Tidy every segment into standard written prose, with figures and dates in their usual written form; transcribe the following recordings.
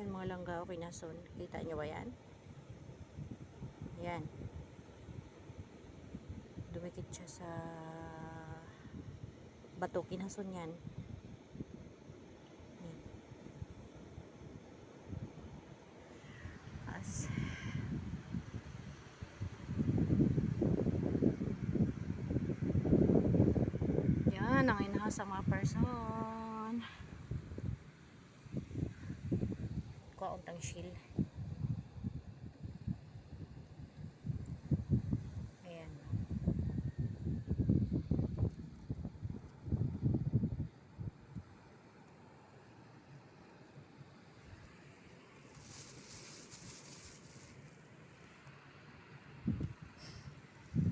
Yan mga langga o kinason. Kita nyo ba yan? Yan. Dumikit siya sa bato. Kinason yan. Yan. As. Yan ang inahas sa mga person. Kauntang shield. Ayan.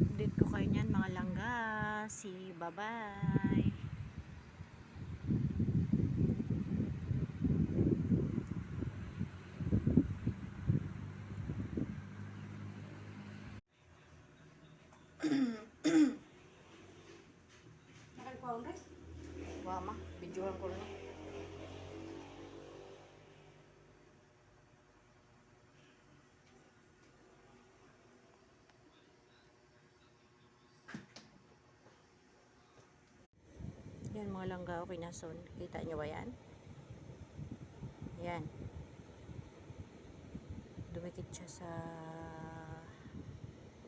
Update ko kayo niyan mga langga. Bye-bye. Wah mah, videohan ko na. Yan mga langga o kinason. Kita nyo ba yan? Yan. Dumikit siya sa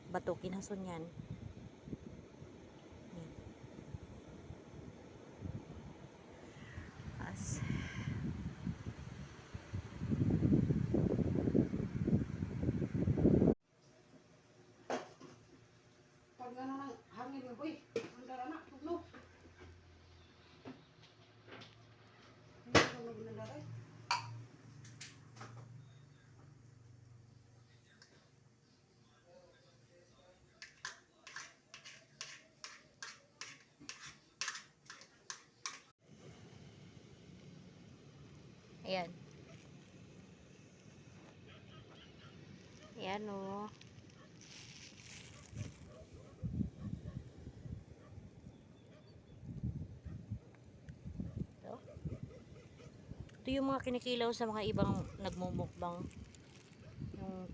bato. Kinason yan. Yan. As. Pag gano'n ang hangin mo, boy, ang dara na, tugno. Hindi ko naglalagay. Ayan. Ayan o. Ito yung mga kinikilaw sa mga ibang nagmumukbang. Yung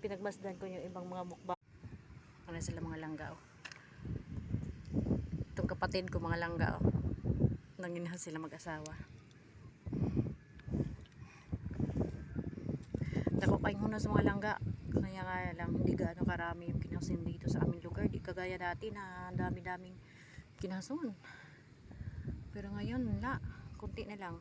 pinagmasdan ko yung ibang mga mukbang. Ano sila mga langga o. Itong kapatid ko mga langga o. Nanginahas sila mag-asawa. Dako kayong huna sa mga langga. Kaya nga lang hindi gaano karami yung kinahasin dito sa aming lugar. Di kagaya dati na dami-daming kinahason. Pero ngayon kunti na lang.